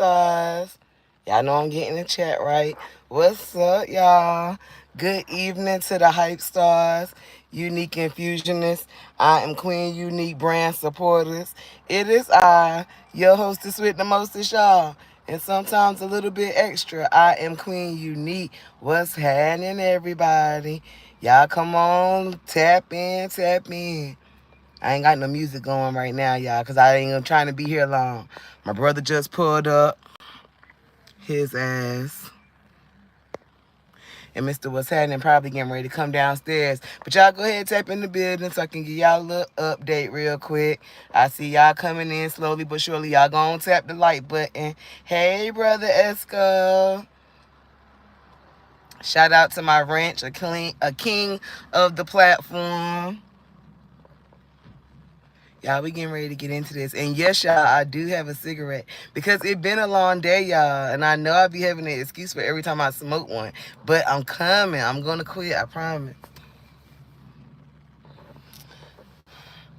stars. Y'all know I'm getting the chat right. What's up, y'all? Good evening to the hype stars, unique infusionists. I am Queen Unique Brand Supporters. It is I, your hostess with the mostest, y'all. And sometimes a little bit extra. I am Queen Unique. What's happening, everybody? Y'all come on, tap in, tap in. I ain't got no music going right now, y'all, because I ain't trying to be here long. My brother just pulled up his ass. And Mr. What's Happening probably getting ready to come downstairs. But y'all go ahead and tap in the building so I can give y'all a little update real quick. I see y'all coming in slowly but surely. Y'all gonna tap the like button. Hey, Brother Esco. Shout out to my ranch, a king of the platform. Y'all, we getting ready to get into this. And yes, y'all, I do have a cigarette. Because it been a long day, y'all. And I know I'll be having an excuse for every time I smoke one. But I'm coming. I'm going to quit. I promise.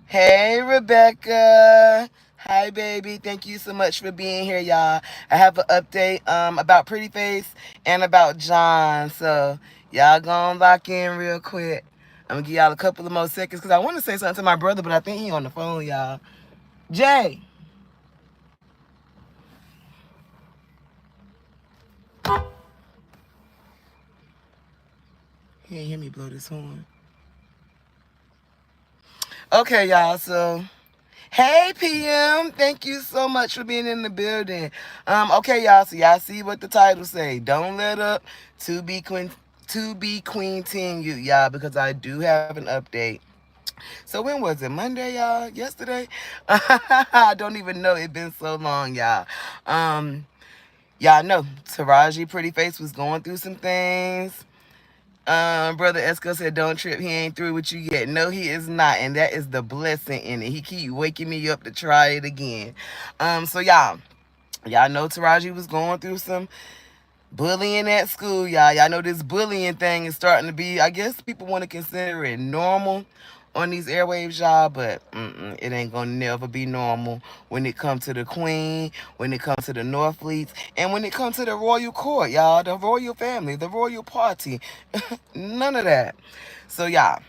Hey, Rebecca. Hi, baby. Thank you so much for being here, y'all. I have an update about Pretty Face and about John. So, y'all gonna lock in real quick. I'm going to give y'all a couple of more seconds because I want to say something to my brother, but I think he on the phone, y'all. Jay. He ain't hear me blow this horn. Okay, y'all, so hey PM, thank you so much for being in the building. Okay, y'all, so y'all see what the title say. Don't let up to be Queen Team you, y'all, because I do have an update. So when was it? Monday, y'all? Yesterday? I don't even know. It's been so long, y'all. Y'all know Taraji Pretty Face was going through some things. Brother Esco said, don't trip, he ain't through with you yet. No, he is not, and that is the blessing in it. He keep waking me up to try it again. So y'all know Taraji was going through some bullying at school, y'all. Y'all know this bullying thing is starting to be, I guess people want to consider it normal on these airwaves, y'all, but it ain't gonna never be normal when it comes to the Queen, when it comes to the Northfleets, and when it comes to the royal court, y'all, the royal family, the royal party. None of that. So, y'all,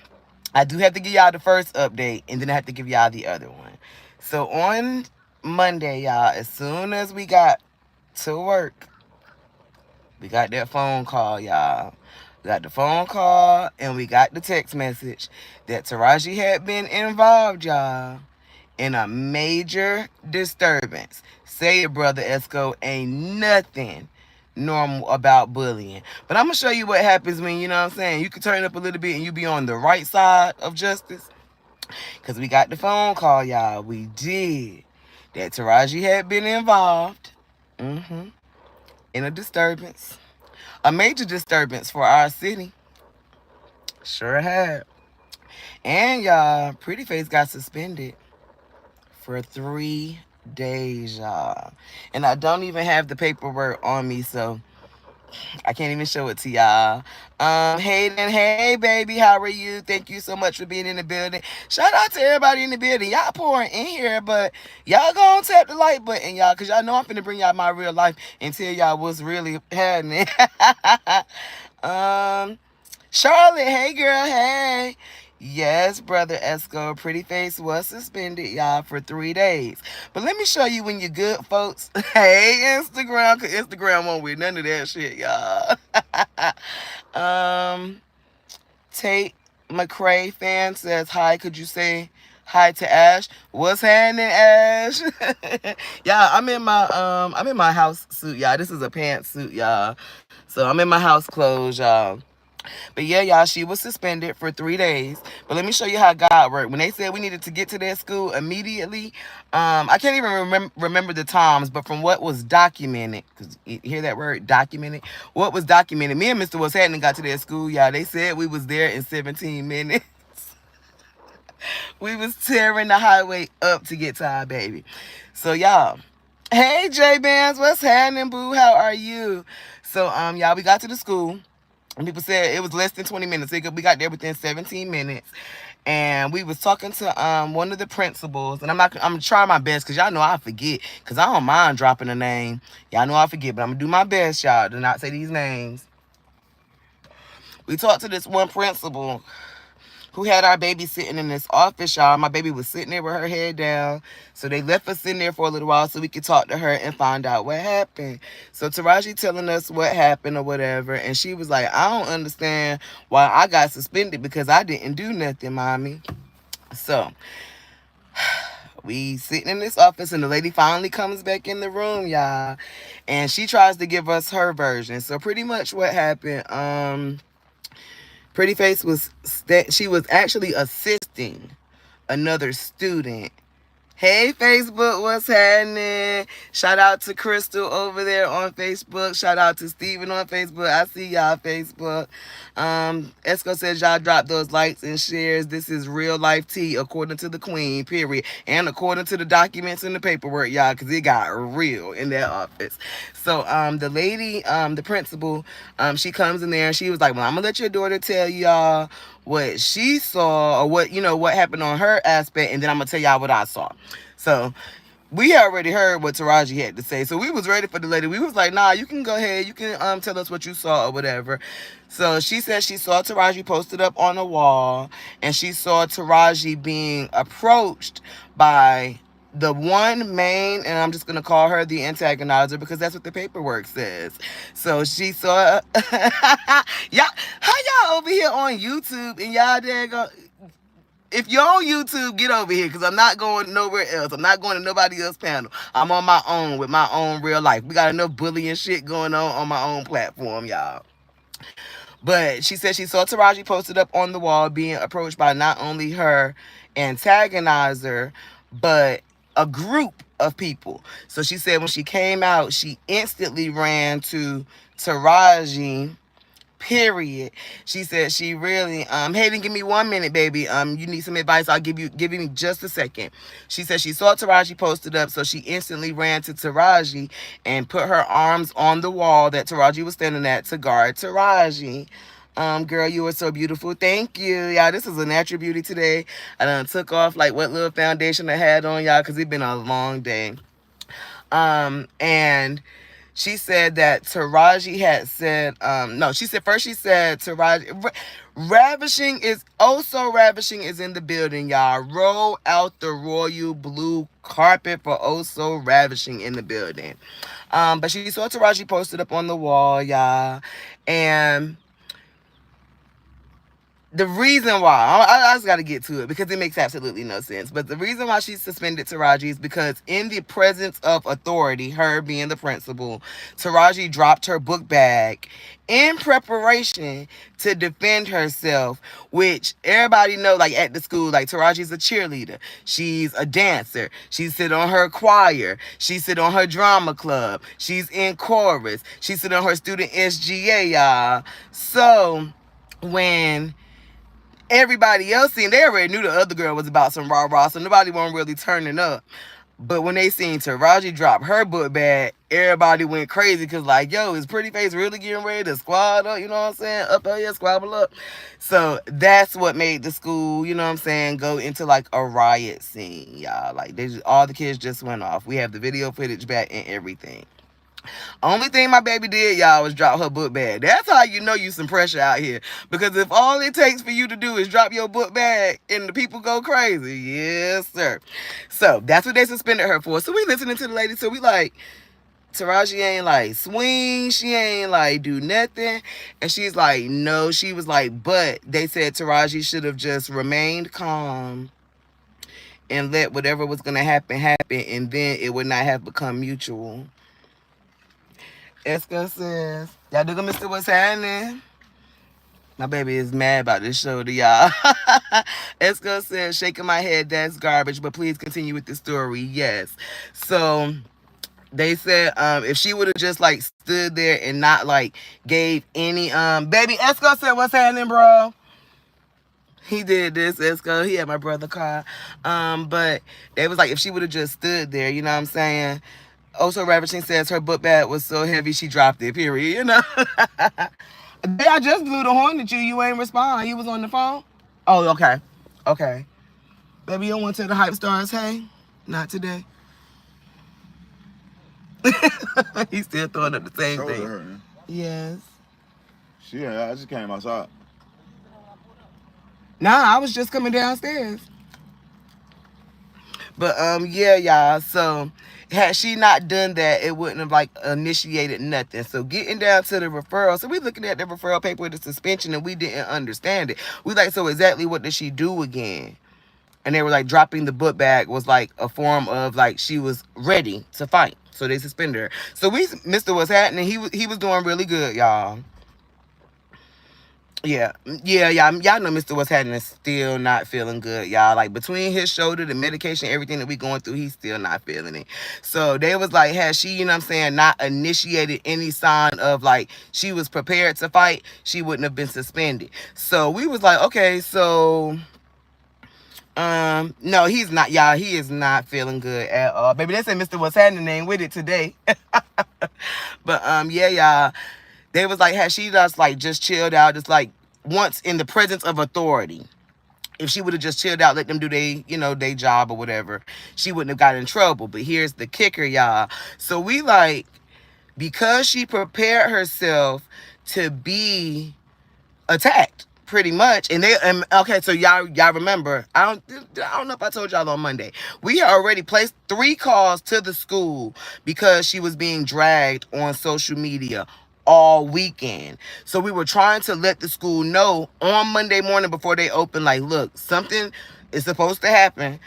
I do have to give y'all the first update, and then I have to give y'all the other one. So, on Monday, y'all, as soon as we got to work, we got that phone call, y'all. We got the phone call and we got the text message that Taraji had been involved, y'all, in a major disturbance. Say it, Brother Esco, ain't nothing normal about bullying. But I'm going to show you what happens when, you know what I'm saying, you can turn up a little bit and you be on the right side of justice. Because we got the phone call, y'all. We did. That Taraji had been involved in a disturbance. A major disturbance for our city. Sure had. And y'all, Pretty Face got suspended for 3 days, y'all. And I don't even have the paperwork on me, so I can't even show it to y'all. Hayden, hey baby, how are you? Thank you so much for being in the building. Shout out to everybody in the building. Y'all pouring in here, but y'all gonna tap the like button, y'all, because y'all know I'm finna bring y'all my real life and tell y'all what's really happening. Charlotte, hey girl, hey. Yes, Brother Esco, Pretty Face was suspended, y'all, for 3 days. But let me show you when you're good, folks. Hey, Instagram, because Instagram won't with none of that shit, y'all. Tate McCray fan says, hi, could you say hi to Ash? What's happening, Ash? Yeah, I'm in my house suit, y'all. This is a pantsuit, y'all. So I'm in my house clothes, y'all. But yeah, y'all, she was suspended for 3 days. But let me show you how God worked. When they said we needed to get to that school immediately, I can't even remember the times, but from what was documented, because you hear that word, documented? What was documented, me and Mr. What's Happening got to that school, y'all. They said we was there in 17 minutes. We was tearing the highway up to get to our baby. So, y'all, hey, J-Bands, what's happening, boo? How are you? So, y'all, we got to the school. And people said it was less than 20 minutes. We got there within 17 minutes. and we was talking to one of the principals, and I'm trying my best because y'all know I forget, because I don't mind dropping a name. Y'all know I forget, but I'm gonna do my best, y'all, to not say these names. We talked to this one principal who had our baby sitting in this office, y'all. My baby was sitting there with her head down. So they left us in there for a little while so we could talk to her and find out what happened. So Taraji telling us what happened or whatever. And she was like, I don't understand why I got suspended because I didn't do nothing, mommy. So we sitting in this office and the lady finally comes back in the room, y'all. And she tries to give us her version. So pretty much what happened, Pretty Face she was actually assisting another student. Hey, Facebook, what's happening? Shout out to Crystal over there on Facebook. Shout out to Steven on Facebook. I see y'all Facebook. Esco says y'all drop those likes and shares. This is real life tea according to the queen, period. And according to the documents and the paperwork, y'all, because it got real in that office. So the lady, the principal, she comes in there and she was like, well, I'm going to let your daughter tell y'all what she saw or what happened on her aspect, and then I'm going to tell y'all what I saw. So we already heard what Taraji had to say. So we was ready for the lady. We was like, nah, you can go ahead. You can tell us what you saw or whatever. So she said she saw Taraji posted up on the wall, and she saw Taraji being approached by the one main, and I'm just going to call her the antagonizer because that's what the paperwork says. So she saw, y'all, how y'all over here on YouTube and y'all there go, if you're on YouTube, get over here because I'm not going nowhere else. I'm not going to nobody else's panel. I'm on my own with my own real life. We got enough bullying shit going on my own platform, y'all. But she said she saw Taraji posted up on the wall being approached by not only her antagonizer, but a group of people. So she said when she came out, she instantly ran to Taraji, period. She said she really, Hayden, give me 1 minute, baby. You need some advice. Give me just a second. She said she saw Taraji posted up, so she instantly ran to Taraji and put her arms on the wall that Taraji was standing at to guard Taraji. Girl, you are so beautiful. Thank you. Y'all, this is a natural beauty today. I done took off like what little foundation I had on, y'all, because it's been a long day. And she said that Taraji had said, no, she said Taraji, ravishing is in the building, y'all. Roll out the royal blue carpet for ravishing in the building. But she saw Taraji posted up on the wall, y'all. And the reason why, I just got to get to it because it makes absolutely no sense. But the reason why she suspended Taraji is because in the presence of authority, her being the principal, Taraji dropped her book bag in preparation to defend herself, which everybody know, like at the school, like Taraji's a cheerleader. She's a dancer. She sit on her choir. She sit on her drama club. She's in chorus. She sit on her student SGA, y'all. So when everybody else seen, they already knew the other girl was about some rah-rah, so nobody wasn't really turning up. But when they seen Taraji drop her book bag, everybody went crazy because like, yo, is Pretty Face really getting ready to squad up? You know what I'm saying? Up here, squabble up. So that's what made the school, you know what I'm saying, go into like a riot scene, y'all. Like all the kids just went off. We have the video footage back and everything. Only thing my baby did, y'all, was drop her book bag. That's how you know you some pressure out here. Because if all it takes for you to do is drop your book bag and the people go crazy, yes, sir. So that's what they suspended her for. So we listening to the lady. So we like, Taraji ain't like swing. She ain't like do nothing. And she's like, no. She was like, but they said Taraji should have just remained calm and let whatever was going to happen, and then it would not have become mutual. Esco says, y'all do Mr. What's happening? My baby is mad about this show to y'all. Esco says, shaking my head, that's garbage, but please continue with the story. Yes. So they said if she would have just like stood there and not like gave any baby, Esco said, what's happening, bro? He did this, Esco. He had my brother car. But it was like if she would have just stood there, you know what I'm saying? Also, Ravishing says her book bag was so heavy she dropped it, period, you know? I just blew the horn at you. You ain't respond. You was on the phone? Oh, okay. Okay. Baby, you don't want to tell the hype stars, hey? Not today. He's still throwing up the same Shoulder thing. hurting. Yes. I just came outside. Nah, I was just coming downstairs. But yeah, y'all. So had she not done that, it wouldn't have like initiated nothing. So getting down to the referral. So we looking at the referral paper with the suspension and we didn't understand it. We like, so exactly what did she do again? And they were like, dropping the book bag was like a form of like she was ready to fight. So they suspended her. So Mr. What's happening? He was doing really good, y'all. Yeah, y'all know Mr. What's happening is still not feeling good, y'all. Like between his shoulder, the medication, everything that we going through, he's still not feeling it. So they was like, had she, you know what I'm saying, not initiated any sign of like she was prepared to fight, she wouldn't have been suspended. So we was like, okay, so no, he's not, y'all. He is not feeling good at all. Baby, they said Mr. What's happening ain't with it today. But yeah, y'all. They was like, had she just chilled out, just like once in the presence of authority. If she would have just chilled out, let them do their job or whatever, she wouldn't have got in trouble. But here's the kicker, y'all. So we like, because she prepared herself to be attacked pretty much. And okay, so y'all remember, I don't know if I told y'all on Monday, we had already placed 3 calls to the school because she was being dragged on social media all weekend. So we were trying to let the school know on Monday morning before they open, like, look, something is supposed to happen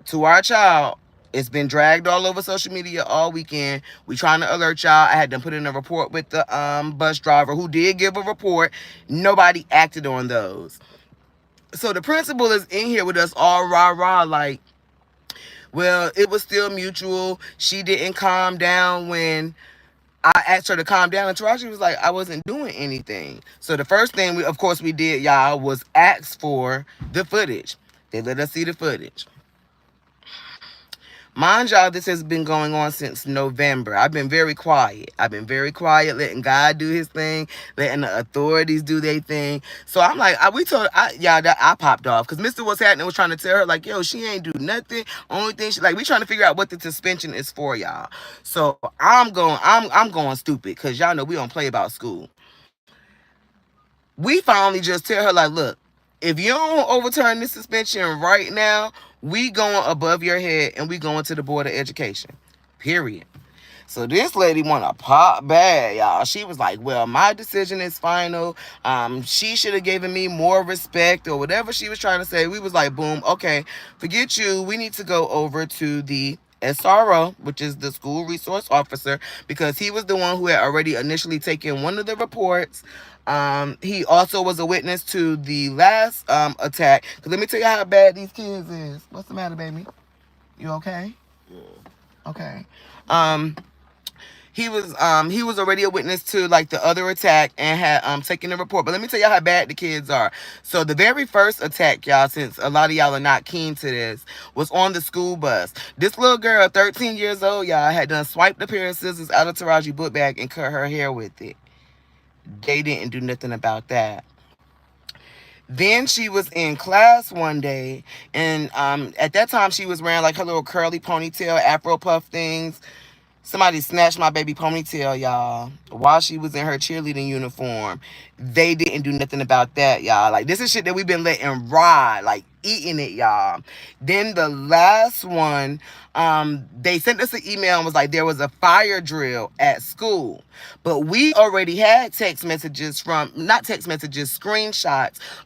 to our child. It's been dragged all over social media all weekend. We trying to alert y'all. I had them put in a report with the bus driver who did give a report. Nobody acted on those. So the principal is in here with us all rah-rah like, well, it was still mutual. She didn't calm down when I asked her to calm down, and Taraji was like, I wasn't doing anything. So the first thing of course we did, y'all, was ask for the footage. They let us see the footage. Mind y'all, this has been going on since November. I've been very quiet. Letting God do his thing, letting the authorities do their thing. So I'm like, I popped off because Mr. What's Happening was trying to tell her, like, yo, she ain't do nothing. Only thing we trying to figure out what the suspension is for, y'all. So I'm going stupid because y'all know we don't play about school. We finally just tell her, like, look, if you don't overturn this suspension right now, we going above your head and we going to the Board of Education. Period. So this lady want to pop bad, y'all. She was like, well, my decision is final. She should have given me more respect or whatever she was trying to say. We was like, boom, okay, forget you. We need to go over to the SRO, which is the school resource officer, because he was the one who had already initially taken one of the reports. He also was a witness to the last attack. Cause let me tell you how bad these kids is. What's the matter, baby? You okay? Yeah. Okay. He was already a witness to like the other attack and had taken the report. But let me tell y'all how bad the kids are. So the very first attack, y'all, since a lot of y'all are not keen to this, was on the school bus. This little girl, 13 years old, y'all, had done swiped a pair of scissors out of Taraji book bag and cut her hair with it. They didn't do nothing about that. Then she was in class one day, and at that time she was wearing like her little curly ponytail, Afro puff things. Somebody snatched my baby ponytail, y'all, while she was in her cheerleading uniform. They didn't do nothing about that, y'all. Like, this is shit that we've been letting ride, like, eating it, y'all. Then the last one, they sent us an email and was like, there was a fire drill at school. But we already had screenshots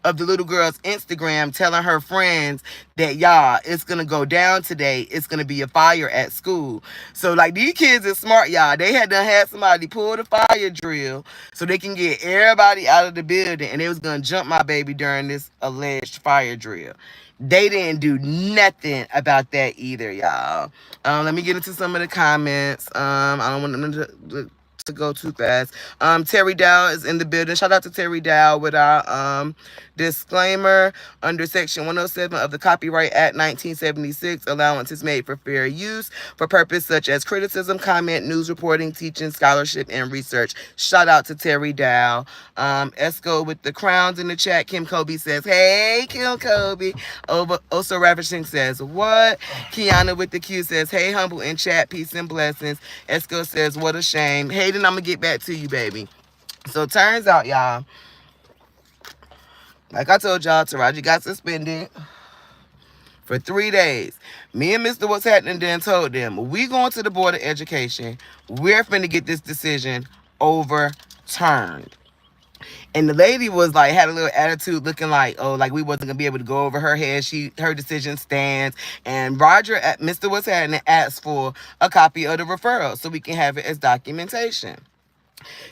of the little girl's Instagram telling her friends that, y'all, it's going to go down today. It's going to be a fire at school. So, like, these kids are smart, y'all. They had somebody pull the fire drill so they can get everybody out of the building, and they was going to jump my baby during this alleged fire drill. They didn't do nothing about that either, y'all. Let me get into some of the comments. I don't want them to go too fast. Terry Dow is in the building. Shout out to Terry Dow with our disclaimer under Section 107 of the Copyright Act 1976. Allowance is made for fair use for purpose such as criticism, comment, news reporting, teaching, scholarship, and research. Shout out to Terry Dow. Esco with the crowns in the chat. Kim Kobe says, hey, Kim Kobe. Oso Ravishing says, what? Kiana with the Q says, hey, humble in chat. Peace and blessings. Esco says, what a shame. Hayden, I'm going to get back to you, baby. So turns out, y'all, like I told y'all, Taraji got suspended for 3 days. Me and Mr. What's Happening then told them, we going to the Board of Education. We're finna get this decision overturned. And the lady was like, had a little attitude looking like, oh, like we wasn't gonna be able to go over her head. Her decision stands. And Roger at Mr. What's Happening asked for a copy of the referral so we can have it as documentation.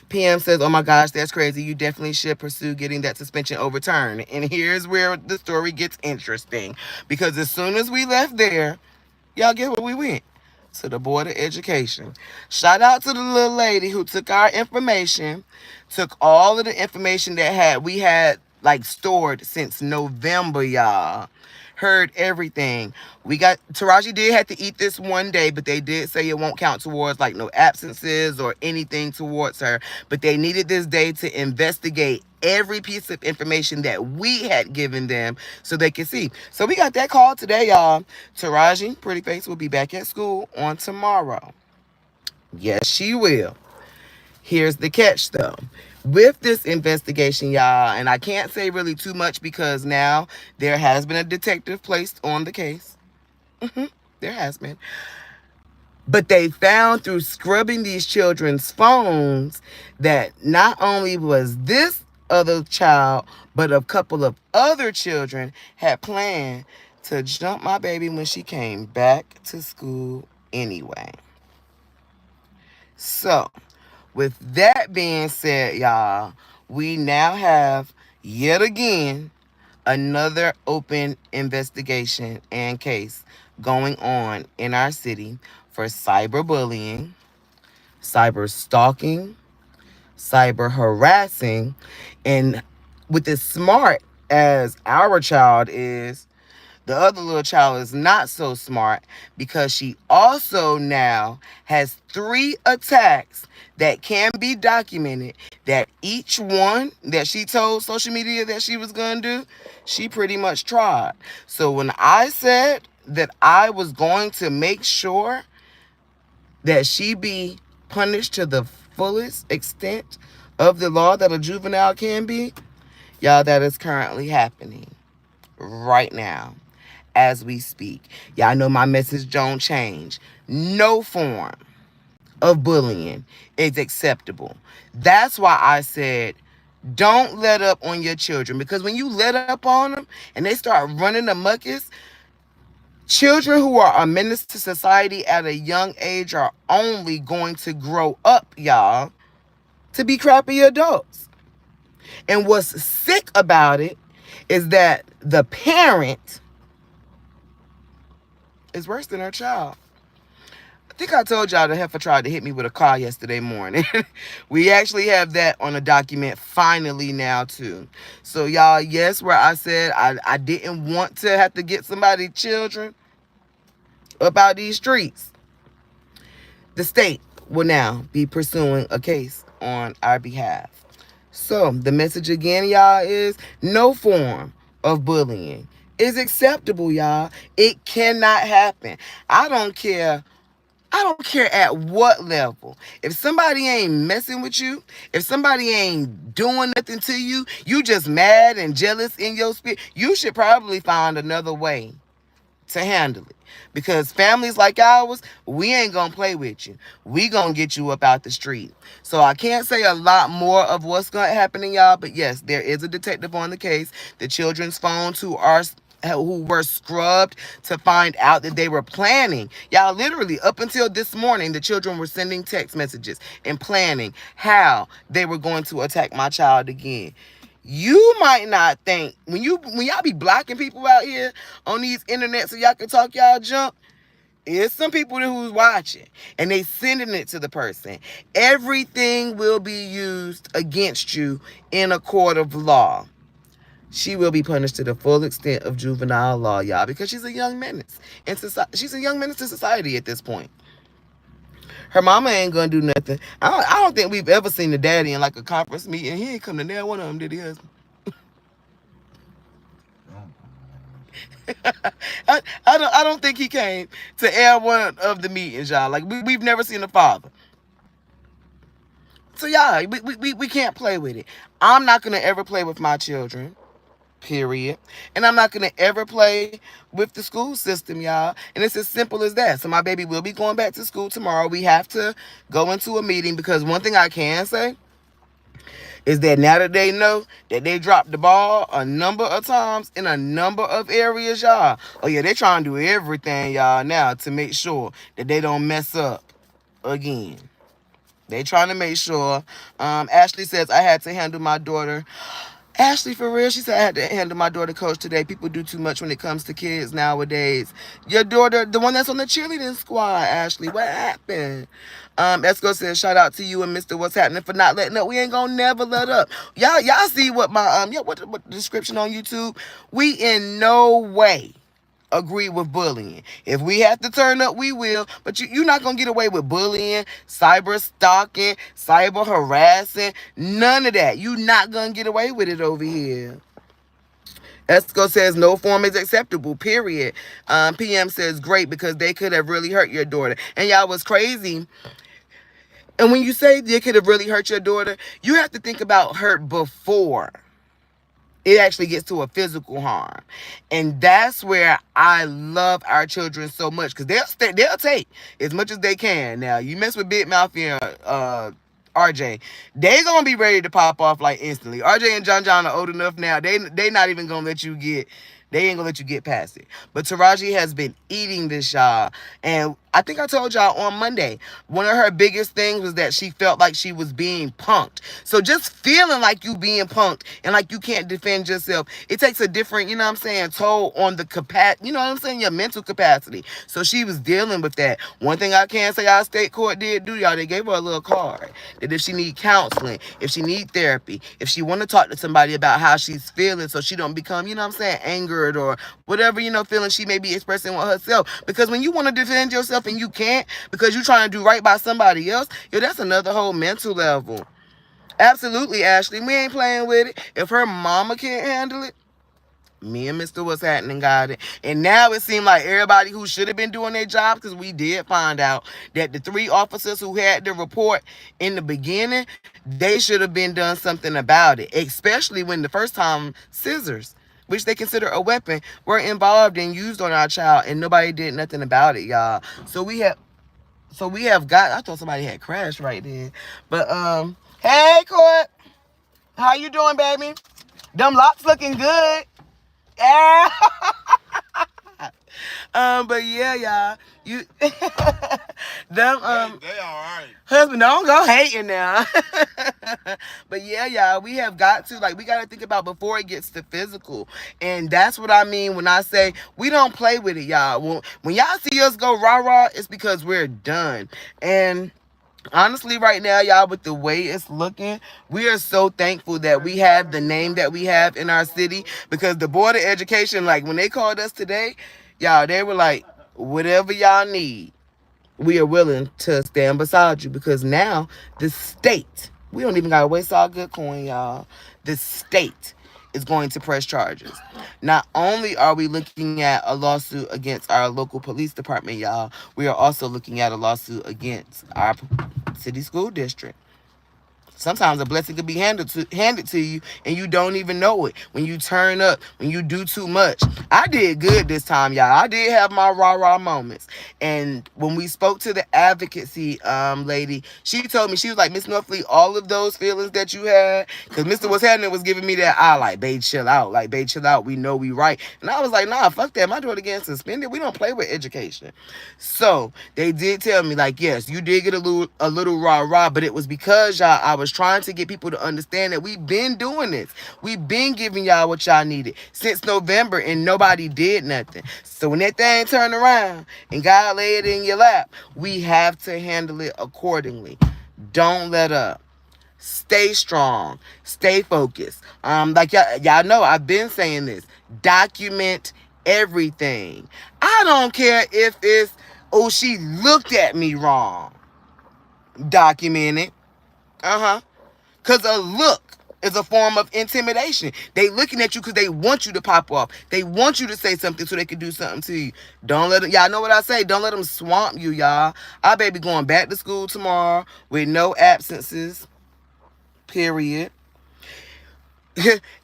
PM says, oh my gosh, that's crazy. You definitely should pursue getting that suspension overturned. And here's where the story gets interesting. Because as soon as we left there, y'all get where we went? To the Board of Education. Shout out to the little lady who took our information, took all of the information that we had like stored since November, y'all. Heard everything. Taraji did have to eat this one day, but they did say it won't count towards like no absences or anything towards her. But they needed this day to investigate every piece of information that we had given them so they could see. So we got that call today, y'all. Taraji, Pretty Face, will be back at school on tomorrow. Yes, she will. Here's the catch, though. With this investigation, y'all, and I can't say really too much because now there has been a detective placed on the case. There has been. But they found through scrubbing these children's phones that not only was this other child, but a couple of other children had planned to jump my baby when she came back to school anyway. So, with that being said, y'all, we now have yet again another open investigation and case going on in our city for cyberbullying, cyber stalking, cyber harassing, and with as smart as our child is, the other little child is not so smart because she also now has 3 attacks that can be documented that each one that she told social media that she was going to do, she pretty much tried. So when I said that I was going to make sure that she be punished to the fullest extent of the law that a juvenile can be, y'all, that is currently happening right now as we speak. Y'all know my message don't change. No form of bullying is acceptable. That's why I said don't let up on your children, because when you let up on them and they start running amuckus, children who are a menace to society at a young age are only going to grow up, y'all, to be crappy adults. And what's sick about it is that the parent is worse than her child. I think I told y'all the heifer tried to hit me with a car yesterday morning. We actually have that on a document finally now too. So y'all, yes, where I said I didn't want to have to get somebody's children up out these streets, the state will now be pursuing a case on our behalf. So the message again, y'all, is no form of bullying is acceptable, y'all. It cannot happen. I don't care at what level. If somebody ain't messing with you, if somebody ain't doing nothing to you, you just mad and jealous in your spirit, you should probably find another way to handle it. Because families like ours, we ain't gonna play with you. We gonna get you up out the street. So I can't say a lot more of what's gonna happen to y'all, but yes, there is a detective on the case. The children's phones who were scrubbed to find out that they were planning. Y'all, literally up until this morning, the children were sending text messages and planning how they were going to attack my child again. You might not think, when y'all be blocking people out here on these internet so y'all can talk y'all junk, It's some people who's watching and they sending it to the person. Everything will be used against you in a court of law. She will be punished to the full extent of juvenile law, y'all, because she's a young menace. And she's a young menace to society at this point. Her mama ain't gonna do nothing. I don't think we've ever seen the daddy in like a conference meeting. He ain't come to nail one of them, did he, husband? I don't think he came to air one of the meetings, y'all. Like we've never seen a father. So y'all, we can't play with it. I'm not gonna ever play with my children. Period. And I'm not going to ever play with the school system, y'all. And it's as simple as that. So my baby will be going back to school tomorrow. We have to go into a meeting because one thing I can say is that now that they know that they dropped the ball a number of times in a number of areas, y'all. Oh, yeah, they trying to do everything, y'all, now to make sure that they don't mess up again. They trying to make sure. Ashley says, I had to handle my daughter. Ashley, for real, she said, I had to handle my daughter coach today. People do too much when it comes to kids nowadays. Your daughter, the one that's on the cheerleading squad, Ashley, what happened? Esco says, shout out to you and Mr. What's Happening for not letting up. We ain't gonna never let up. Y'all see what my, what the description on YouTube? We in no way agree with bullying. If we have to turn up, we will. But you're not going to get away with bullying, cyber stalking, cyber harassing. None of that. You're not going to get away with it over here. Esco says no form is acceptable, period. PM says great because they could have really hurt your daughter. And y'all was crazy. And when you say they could have really hurt your daughter, you have to think about hurt before it actually gets to a physical harm. And that's where I love our children so much because they'll take as much as they can. Now, you mess with Big Mouth and RJ, they gonna be ready to pop off like instantly. RJ and John are old enough now. They not even gonna let you get. They ain't gonna let you get past it. But Taraji has been eating this, y'all. And I think I told y'all on Monday, one of her biggest things was that she felt like she was being punked. So just feeling like you being punked and like you can't defend yourself, it takes a different, toll on the capacity, your mental capacity. So she was dealing with that. One thing I can say our state court did do, y'all, they gave her a little card that if she need counseling, if she need therapy, if she want to talk to somebody about how she's feeling so she don't become, angered or whatever, feeling she may be expressing with herself. Because when you want to defend yourself and you can't because you're trying to do right by somebody else, that's another whole mental level. Absolutely, Ashley. We ain't playing with it. If her mama can't handle it, me and Mr. What's Happening got it. And now it seemed like everybody who should have been doing their job, because we did find out that the 3 officers who had the report in the beginning, they should have been done something about it. Especially when the first time scissors, which they consider a weapon, were involved and used on our child, and nobody did nothing about it, y'all. So we have got, I thought somebody had crashed right there. But, hey, Court. How you doing, baby? Them locks looking good. Yeah. But yeah, y'all, you them they all right. Husband, don't go hating now. But yeah, y'all, we have got to we got to think about before it gets to physical, and that's what I mean when I say we don't play with it, y'all. When y'all see us go rah-rah, it's because we're done. And honestly, right now, y'all, with the way it's looking, we are so thankful that we have the name that we have in our city, because the Board of Education, when they called us today, y'all, they were like, whatever y'all need, we are willing to stand beside you, because now the state, we don't even got to waste our good coin, y'all. The state is going to press charges. Not only are we looking at a lawsuit against our local police department, y'all, we are also looking at a lawsuit against our city school district. Sometimes a blessing could be handed to you and you don't even know it. When you turn up, when you do too much. I did good this time, y'all. I did have my rah-rah moments. And when we spoke to the advocacy lady, she told me, she was like, Miss Northfleet, all of those feelings that you had, because Mr. What's Happening was giving me that eye, like, babe, chill out. Like, babe, chill out. We know we right. And I was like, nah, fuck that. My daughter getting suspended. We don't play with education. So they did tell me, yes, you did get a little rah-rah, but it was because, y'all, I was was trying to get people to understand that we've been doing this. We've been giving y'all what y'all needed since November, and nobody did nothing. So when that thing turned around and God laid it in your lap, we have to handle it accordingly. Don't let up. Stay strong. Stay focused. Like y'all know, I've been saying this. Document everything. I don't care if it's, oh, she looked at me wrong. Document it. Because a look is a form of intimidation. They looking at you because they want you to pop off. They want you to say something so they can do something to you. Don't let them, y'all know what I say, don't let them swamp you, y'all. Our baby going back to school tomorrow with no absences. Period.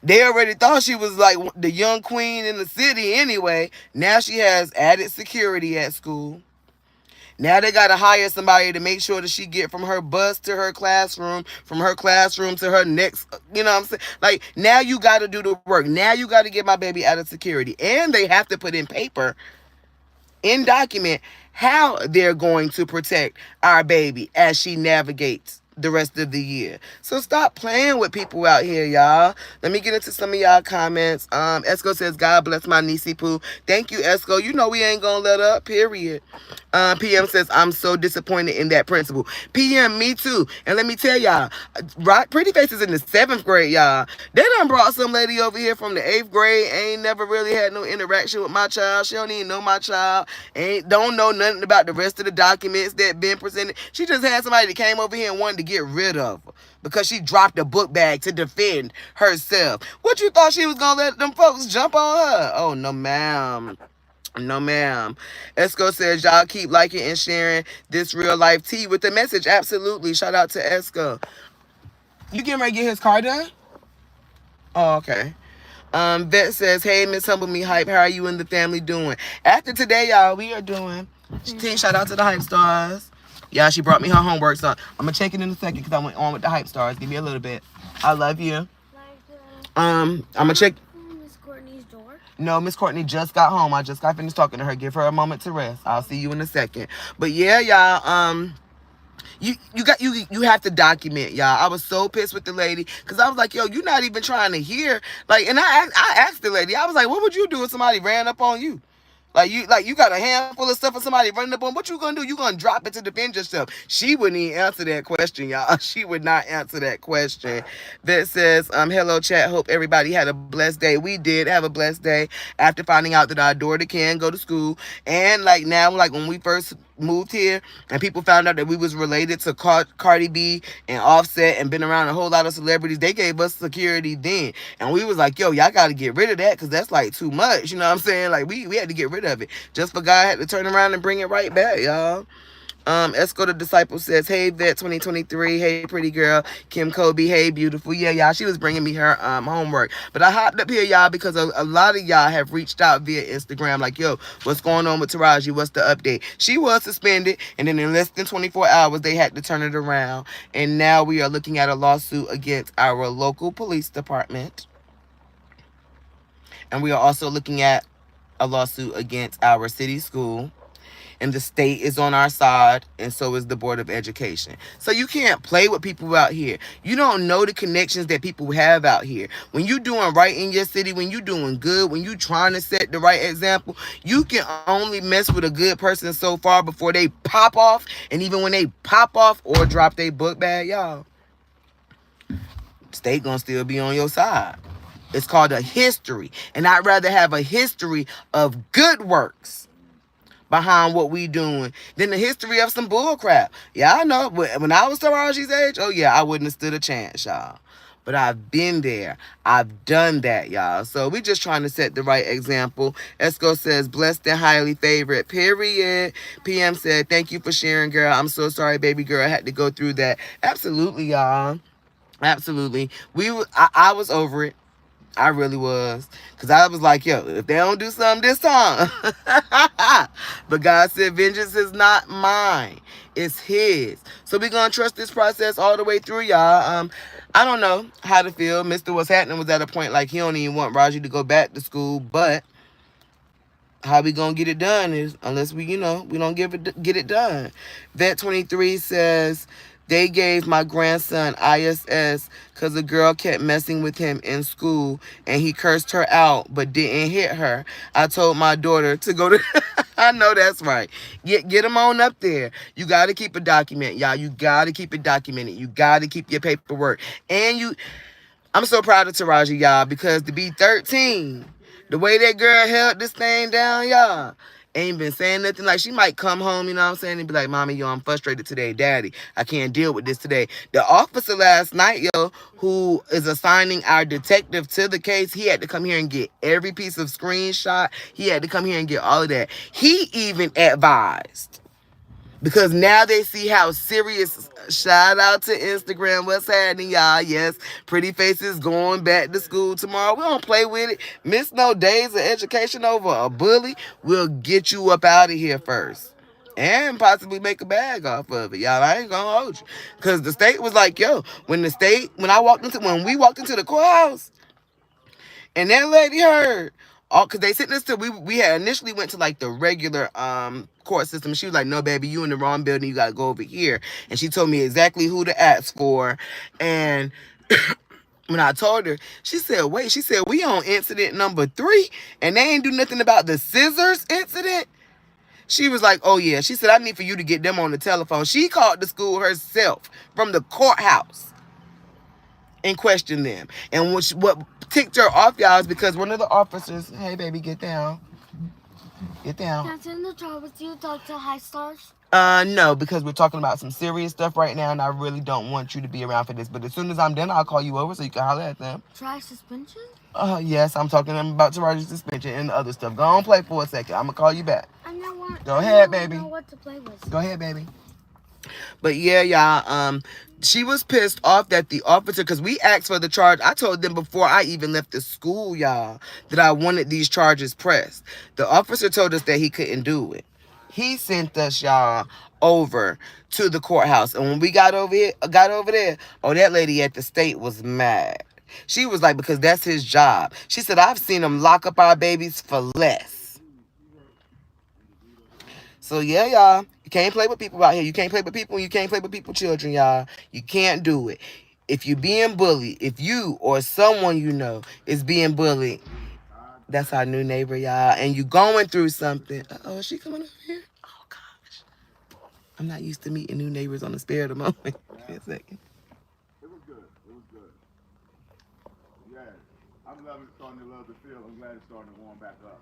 They already thought she was like the young queen in the city anyway. Now she has added security at school. Now they got to hire somebody to make sure that she get from her bus to her classroom, from her classroom to her next, you know what I'm saying? Like, now you got to do the work. Now you got to get my baby out of security. And they have to put in paper, in document, how they're going to protect our baby as she navigates the rest of the year. So stop playing with people out here, y'all. Let me get into some of y'all comments. Esco says, God bless my niecey Pooh. Thank you, Esco. You know we ain't gonna let up, period. PM says, I'm so disappointed in that principal. PM, me too. And let me tell y'all, right, Pretty Face is in the 7th grade, y'all. They done brought some lady over here from the 8th grade. Ain't never really had no interaction with my child. She don't even know my child. Don't know nothing about the rest of the documents that been presented. She just had somebody that came over here and wanted to get rid of her because she dropped a book bag to defend herself. What you thought she was gonna let them folks jump on her? Oh, no, ma'am. No, ma'am. Esco says, y'all keep liking and sharing this real life tea with the message. Absolutely. Shout out to Esco. You getting ready to get his car done? Oh, okay. Vet says, hey, Miss Humble Me Hype, how are you and the family doing? After today, y'all, we are doing. Shout out to the Hype Stars. Yeah, she brought me her homework, so I'm going to check it in a second because I went on with the Hype Stars. Give me a little bit. I love you. I'm going to check. Miss Courtney's door? No, Miss Courtney just got home. I just got finished talking to her. Give her a moment to rest. I'll see you in a second. But yeah, y'all, you have to document, y'all. I was so pissed with the lady because I was like, yo, you're not even trying to hear. Like, and I asked the lady, I was like, what would you do if somebody ran up on you? Like you got a handful of stuff and somebody running up on, what you gonna do? You gonna drop it to defend yourself? She wouldn't even answer that question, y'all. She would not answer that question. That says, hello chat, hope everybody had a blessed day. We did have a blessed day after finding out that our daughter can go to school. And like now, like when we first moved here and people found out that we was related to Cardi B and Offset and been around a whole lot of celebrities, they gave us security then. And we was like, yo, y'all got to get rid of that because that's like too much. You know what I'm saying? Like we had to get rid of it just for God had to turn around and bring it right back, y'all. Esco the Disciple says, hey, Vet 2023. Hey, pretty girl. Kim Kobe. Hey, beautiful. Yeah, y'all. She was bringing me her homework. But I hopped up here, y'all, because a lot of y'all have reached out via Instagram like, yo, what's going on with Taraji? What's the update? She was suspended, and then in less than 24 hours, they had to turn it around. And now we are looking at a lawsuit against our local police department. And we are also looking at a lawsuit against our city school. And the state is on our side, and so is the Board of Education. So you can't play with people out here. You don't know the connections that people have out here. When you doing right in your city, when you doing good, when you trying to set the right example, you can only mess with a good person so far before they pop off. And even when they pop off or drop their book bag, y'all, state gonna still be on your side. It's called a history. And I'd rather have a history of good works behind what we doing than the history of some bull crap. Yeah, I know. When I was Taraji's age, oh yeah, I wouldn't have stood a chance, y'all. But I've been there. I've done that, y'all. So we just trying to set the right example. Esco says, blessed and highly favored, period. PM said, thank you for sharing, girl. I'm so sorry, baby girl. I had to go through that. Absolutely, y'all. Absolutely. I was over it. I really was. Because I was like, yo, if they don't do something this time. But God said, vengeance is not mine. It's his. So we're going to trust this process all the way through, y'all. I don't know how to feel. Mr. What's Happening was at a point like he don't even want Raji to go back to school. But how we going to get it done is unless we don't get it done. Vet 23 says, They gave my grandson ISS because the girl kept messing with him in school and he cursed her out but didn't hit her. I told my daughter to go to. I know that's right. Get them on up there. You got to keep a document, y'all. You got to keep it documented. You got to keep your paperwork. And I'm so proud of Taraji, y'all, because to be 13, the way that girl held this thing down, y'all, ain't been saying nothing. Like, she might come home, you know what I'm saying, and be like, Mommy, yo, I'm frustrated today. Daddy, I can't deal with this today. The officer last night, yo, who is assigning our detective to the case, he had to come here and get every piece of screenshot. He had to come here and get all of that. He even advised. Because now they see how serious. Shout out to Instagram. What's happening, y'all? Yes, Pretty Faces going back to school tomorrow. We don't play with it. Miss no days of education over a bully. We'll get you up out of here first. And possibly make a bag off of it, y'all. I ain't gonna hold you. Because the state was like, yo, when we walked into the courthouse, and that lady heard, because they sent us to, we had initially went to like the regular court system. She was like, no, baby, you in the wrong building. You got to go over here. And she told me exactly who to ask for. And when I told her, she said, wait, she said, we on incident number 3 and they ain't do nothing about the scissors incident. She was like, oh yeah. She said, I need for you to get them on the telephone. She called the school herself from the courthouse and questioned them. And what ticked her off, y'all, is because one of the officers, hey baby, get down. Get down. Can I sit in the car with you, Dr. High Stars? No, because we're talking about some serious stuff right now, and I really don't want you to be around for this. But as soon as I'm done, I'll call you over so you can holler at them. Try suspension? Yes, I'm talking to them about Taraji's suspension and the other stuff. Go on, play for a second. I'm gonna call you back. Go ahead, baby. I know what to play with. Go ahead, baby. But yeah, y'all, she was pissed off that the officer, because we asked for the charge. I told them before I even left the school, y'all, that I wanted these charges pressed. The officer told us that he couldn't do it. He sent us, y'all, over to the courthouse. And when we got over there, oh, that lady at the state was mad. She was like, because that's his job. She said, I've seen him lock up our babies for less. So yeah, y'all, you can't play with people out here. You can't play with people and you can't play with people's children, y'all. You can't do it. If you're being bullied, if you or someone you know is being bullied, that's our new neighbor, y'all. And you going through something. Uh-oh, is she coming over here? Oh, gosh. I'm not used to meeting new neighbors on the spare of the moment. Give me a second. It was good. It was good. Yeah. I'm starting to love the field. I'm glad it's starting to warm back up.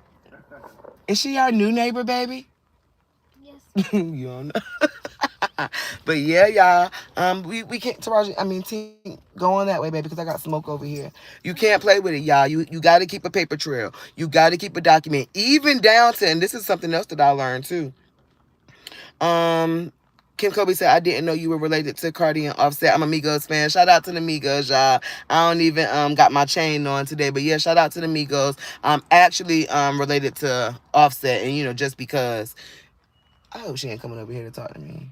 Is she our new neighbor, baby? Yes. You don't know. But yeah, y'all. We can't, Taraji, I mean, T, go on that way, baby, because I got smoke over here. You can't play with it, y'all. You got to keep a paper trail. You got to keep a document. Even down to, and this is something else that I learned too. Kim Kobe said, I didn't know you were related to Cardi and Offset. I'm a Migos fan. Shout out to the Migos, y'all. I don't even got my chain on today, but yeah, shout out to the Migos. I'm actually related to Offset, and you know, just because I hope she ain't coming over here to talk to me.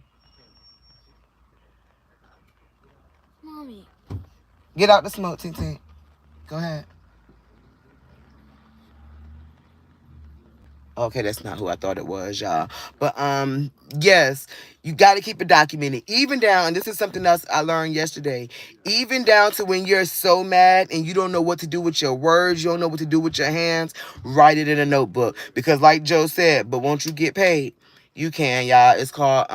Mommy. Get out the smoke, Tink Tink. Go ahead. Okay, that's not who I thought it was, y'all. But yes, you got to keep it documented. Even down, and this is something else I learned yesterday, even down to when you're so mad and you don't know what to do with your words, you don't know what to do with your hands, write it in a notebook. Because like Joe said, but won't you get paid? You can, y'all. It's called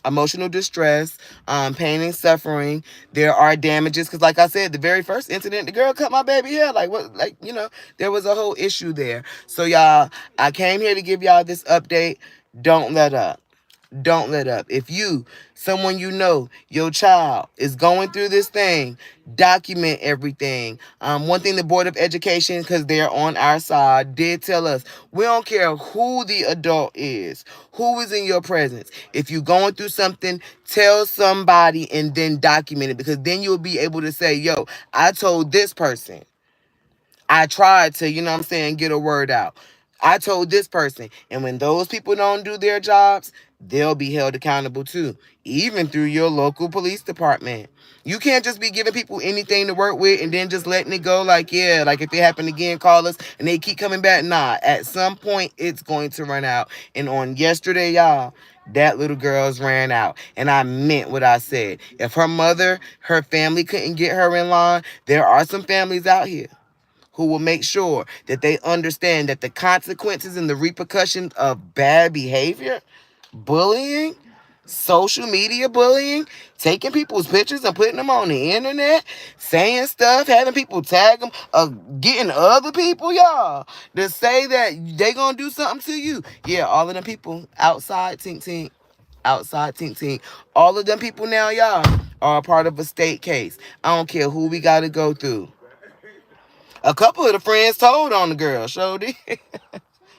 emotional distress, pain and suffering. There are damages. Because like I said, the very first incident, the girl cut my baby hair. Like, what? Like, you know, there was a whole issue there. So, y'all, I came here to give y'all this update. Don't let up. Don't let up. If someone you know, your child is going through this thing, document everything. One thing the Board of Education, because they're on our side, did tell us, we don't care who the adult is, who is in your presence. If you're going through something, tell somebody and then document it, because then you'll be able to say, yo, I told this person. I tried to, you know what I'm saying, get a word out. I told this person. And when those people don't do their jobs, they'll be held accountable too, even through your local police department. You can't just be giving people anything to work with and then just letting it go like, yeah, like if it happened again, call us, and they keep coming back. Nah, at some point, it's going to run out. And on yesterday, y'all, that little girl's ran out. And I meant what I said. If her mother, her family couldn't get her in line, there are some families out here who will make sure that they understand that the consequences and the repercussions of bad behavior, bullying, social media bullying, taking people's pictures and putting them on the internet, saying stuff, having people tag them, getting other people, y'all, to say that they gonna do something to you. Yeah, all of them people outside Tink Tink, outside Tink Tink, all of them people now, y'all, are a part of a state case. I don't care who we gotta go through. A couple of the friends told on the girl, showed it.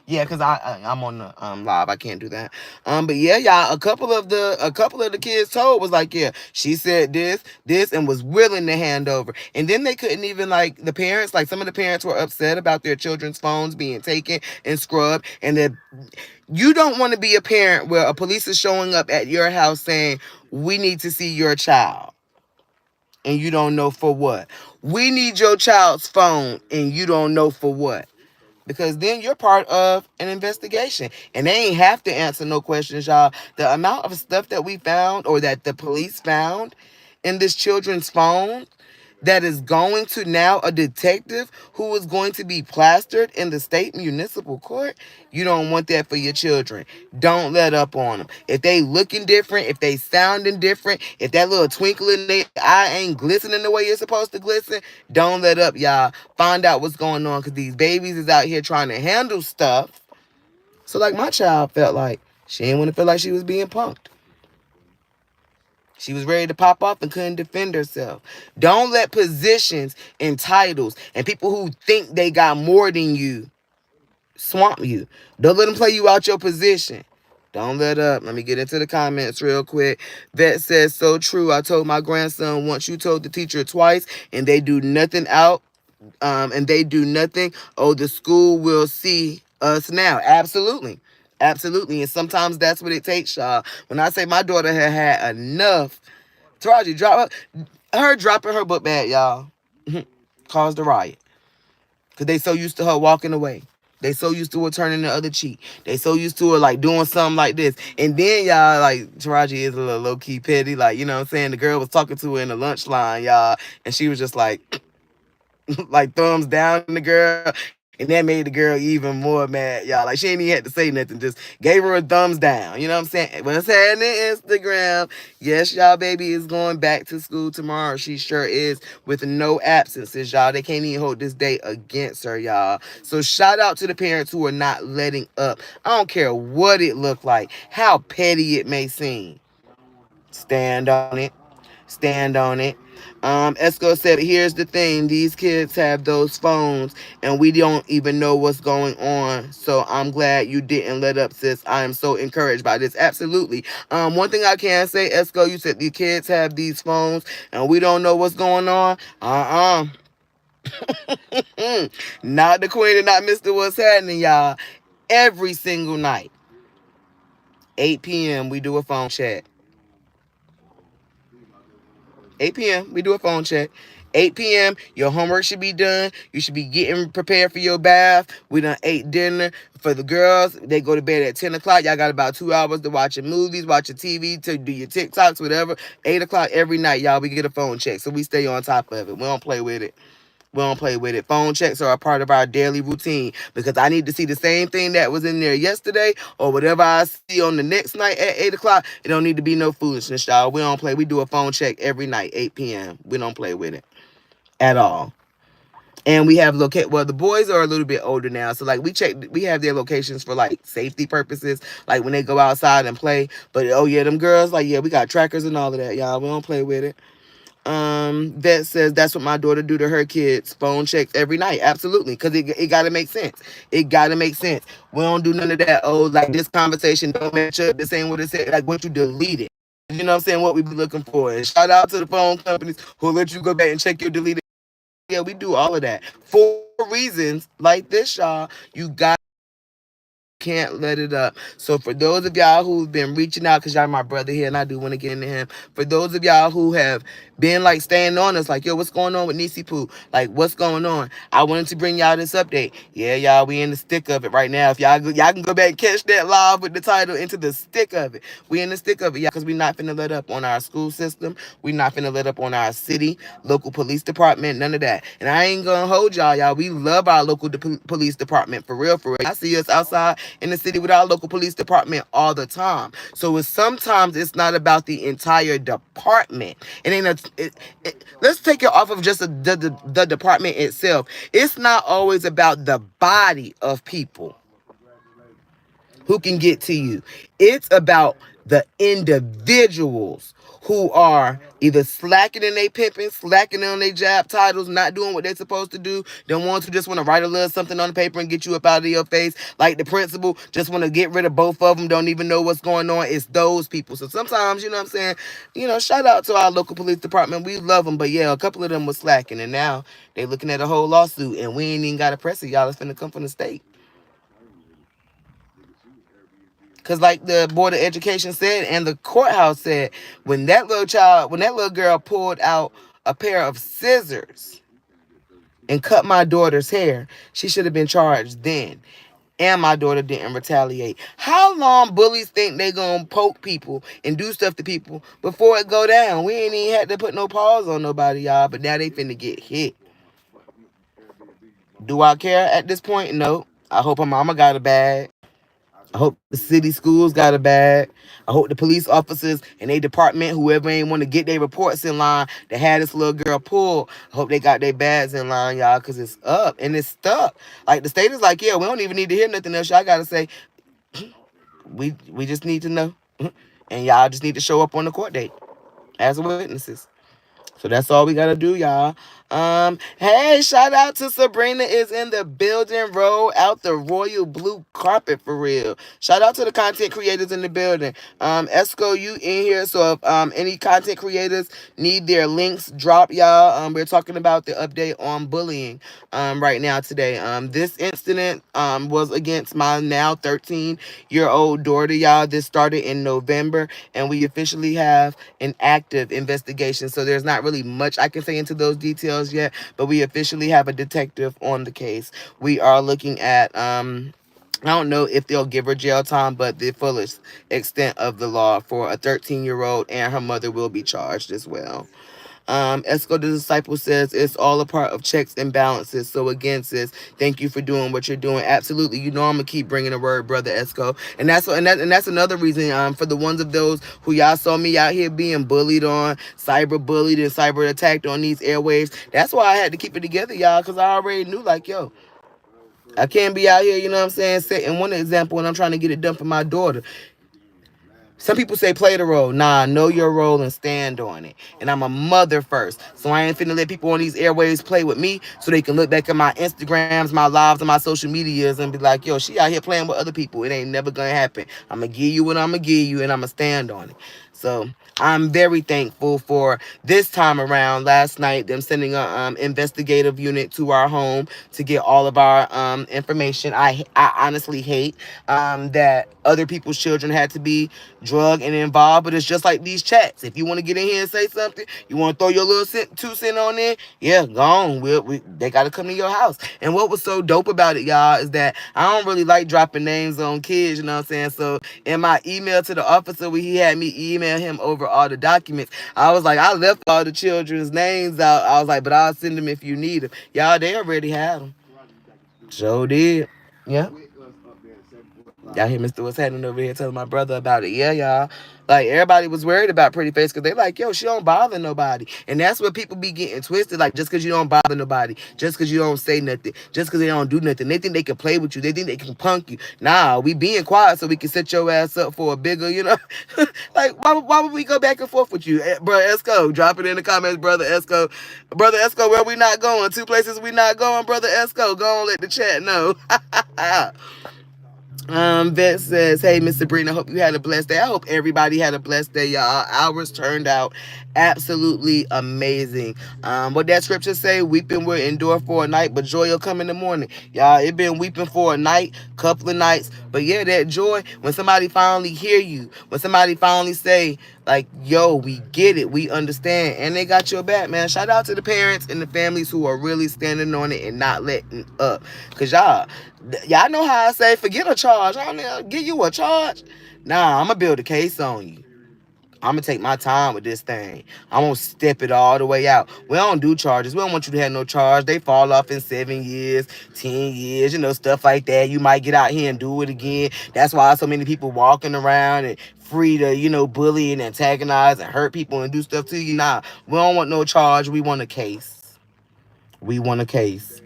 Yeah, cause I'm on the live. I can't do that. But yeah, y'all, a couple of the kids told was like, yeah, she said this, and was willing to hand over. And then they couldn't even, like, the parents, like some of the parents were upset about their children's phones being taken and scrubbed. And that you don't want to be a parent where a police is showing up at your house saying, we need to see your child, and you don't know for what. We need your child's phone, and you don't know for what. Because then you're part of an investigation. And they ain't have to answer no questions, y'all. The amount of stuff that we found, or that the police found in this children's phone, that is going to now a detective who is going to be plastered in the state municipal court. You don't want that for your children. Don't let up on them. If they looking different, if they sounding different, if that little twinkle in their eye ain't glistening the way it's supposed to glisten, don't let up, y'all. Find out what's going on, because these babies is out here trying to handle stuff. So like my child felt like she didn't want to feel like she was being punked. She was ready to pop off and couldn't defend herself. Don't let positions and titles and people who think they got more than you swamp you. Don't let them play you out your position. Don't let up. Let me get into the comments real quick. Vet says, so true. I told my grandson once, you told the teacher twice and they do nothing oh, the school will see us now. Absolutely. Absolutely. And sometimes that's what it takes, y'all. When I say my daughter had enough, Taraji dropping her book bag, y'all, caused a riot. Because they so used to her walking away. They so used to her turning the other cheek. They so used to her, like, doing something like this. And then, y'all, like, Taraji is a little low-key petty. Like, you know what I'm saying? The girl was talking to her in the lunch line, y'all. And she was just like, like, thumbs down the girl. And that made the girl even more mad, y'all. Like, she ain't even had to say nothing. Just gave her a thumbs down. You know what I'm saying? What's happening, Instagram? Yes, y'all, baby is going back to school tomorrow. She sure is, with no absences, y'all. They can't even hold this day against her, y'all. So shout out to the parents who are not letting up. I don't care what it looked like, how petty it may seem. Stand on it. Stand on it. Esco said, here's the thing. These kids have those phones and we don't even know what's going on. So I'm glad you didn't let up, sis. I am so encouraged by this. Absolutely. One thing I can say, Esco, you said the kids have these phones and we don't know what's going on. Not the queen and not Mr. What's happening, y'all. Every single night, 8 p.m., we do a phone check. 8 p.m., we do a phone check. 8 p.m., your homework should be done. You should be getting prepared for your bath. We done ate dinner. For the girls, they go to bed at 10 o'clock. Y'all got about 2 hours to watch your movies, watch your TV, to do your TikToks, whatever. 8 o'clock every night, y'all, we get a phone check. So we stay on top of it. We don't play with it. We don't play with it. Phone checks are a part of our daily routine, because I need to see the same thing that was in there yesterday, or whatever I see on the next night at 8 o'clock. It don't need to be no foolishness, y'all. We don't play. We do a phone check every night, 8 p.m. We don't play with it at all. And we have well, the boys are a little bit older now, so like we have their locations for like safety purposes, like when they go outside and play. But oh yeah, them girls, like, yeah, we got trackers and all of that, y'all. We don't play with it. Vet says that's what my daughter do to her kids. Phone checks every night. Absolutely. Because it got to make sense. It got to make sense. We don't do none of that. Oh, like, this conversation don't match up. This ain't what it said. Like, once you delete it. You know what I'm saying? What we be looking for. And shout out to the phone companies who let you go back and check your deleted. Yeah, we do all of that. For reasons like this, y'all. You got can't let it up. So for those of y'all who've been reaching out, because y'all my brother here and I do want to get into him. For those of y'all who have been like staying on us, like, yo, what's going on with Nisi Poo? Like, what's going on? I wanted to bring y'all this update. Yeah, y'all, we in the stick of it right now. If y'all can go back and catch that live with the title Into the Stick of It. We in the stick of it, y'all, because we not finna let up on our school system. We not finna let up on our city, local police department, none of that. And I ain't gonna hold y'all. We love our local police department, for real, for real. I see us outside in the city with our local police department all the time. So sometimes it's not about the entire department. It ain't let's take it off of just the department itself. It's not always about the body of people who can get to you. It's about the individuals who are either slacking in their pimping, slacking on their job titles, not doing what they're supposed to do. The ones who just want to write a little something on the paper and get you up out of your face, like the principal, just want to get rid of both of them, don't even know what's going on. It's those people. So sometimes, you know what I'm saying, shout out to our local police department. We love them, but yeah, a couple of them was slacking, and now they looking at a whole lawsuit, and we ain't even got to press it, y'all. It's finna come from the state. Because like the Board of Education said and the courthouse said, when that little girl pulled out a pair of scissors and cut my daughter's hair, she should have been charged then. And my daughter didn't retaliate. How long bullies think they gonna poke people and do stuff to people before it go down? We ain't even had to put no pause on nobody, y'all, but now they finna get hit. Do I care at this point? No. I hope her mama got a bag. I hope the city schools got a bag. I hope the police officers and their department, whoever ain't want to get their reports in line that had this little girl pulled, I hope they got their bags in line, y'all, because it's up and it's stuck. Like, the state is like, yeah, we don't even need to hear nothing else. Y'all got to say, we just need to know. And y'all just need to show up on the court date as witnesses. So that's all we gotta do, y'all. Hey, shout out to Sabrina is in the building. Roll out the royal blue carpet for real. Shout out to the content creators in the building. Esco, you in here. So if any content creators need their links, drop y'all. We're talking about the update on bullying right now today. This incident was against my now 13-year-old daughter, y'all. This started in November, and we officially have an active investigation. So there's not really much I can say into those details yet, but we officially have a detective on the case. We are looking at I don't know if they'll give her jail time, but the fullest extent of the law for a 13-year-old, and her mother will be charged as well. Esco the Disciple says it's all a part of checks and balances. So again, sis, thank you for doing what you're doing. Absolutely, I'm gonna keep bringing the word, brother Esco, and that's another reason. For the ones of those who y'all saw me out here being bullied on, cyber bullied and cyber attacked on these airwaves. That's why I had to keep it together, y'all, because I already knew, like, yo, I can't be out here, you know what I'm saying, setting one example when I'm trying to get it done for my daughter. Some people say play the role. Nah, know your role and stand on it. And I'm a mother first. So I ain't finna let people on these airwaves play with me so they can look back at my Instagrams, my lives, and my social medias and be like, yo, she out here playing with other people. It ain't never gonna happen. I'm gonna give you what I'm gonna give you, and I'm gonna stand on it. So I'm very thankful for this time around. Last night, them sending a investigative unit to our home to get all of our information. I honestly hate that other people's children had to be drugged and involved, but it's just like these chats. If you want to get in here and say something, you want to throw your little 2 cents on there, yeah, go on. They got to come to your house. And what was so dope about it, y'all, is that I don't really like dropping names on kids, you know what I'm saying? So in my email to the officer, where he had me email him over all the documents, I was like, I left all the children's names out. I was like, but I'll send them if you need them. Y'all, they already had them. Sure did. Yeah. Y'all hear Mr. What's happening over here telling my brother about it. Yeah, y'all. Like, everybody was worried about Pretty Face because they like, yo, she don't bother nobody. And that's what people be getting twisted. Like, just because you don't bother nobody, just because you don't say nothing, just because they don't do nothing, they think they can play with you. They think they can punk you. Nah, we being quiet so we can set your ass up for a bigger, like, why would we go back and forth with you? Bro, Esco, drop it in the comments, brother Esco. Brother Esco, where we not going? 2 places we not going, brother Esco. Go on, let the chat know. Vet says, hey, Miss Sabrina, hope you had a blessed day. I hope everybody had a blessed day, y'all. Ours turned out absolutely amazing. What that scripture say, weeping will endure for a night, but joy will come in the morning. Y'all, it been weeping for a night, couple of nights. But yeah, that joy, when somebody finally hear you, when somebody finally say, like, yo, we get it, we understand, and they got your back, man. Shout out to the parents and the families who are really standing on it and not letting up. Cause y'all know how I say, forget a charge. I'm gonna give you a charge. Nah, I'm gonna build a case on you. I'm gonna take my time with this thing. I'm gonna step it all the way out. We don't do charges. We don't want you to have no charge. They fall off in 7 years, 10 years, stuff like that. You might get out here and do it again. That's why so many people walking around and free to, bully and antagonize and hurt people and do stuff to you. Nah, we don't want no charge. We want a case. We want a case.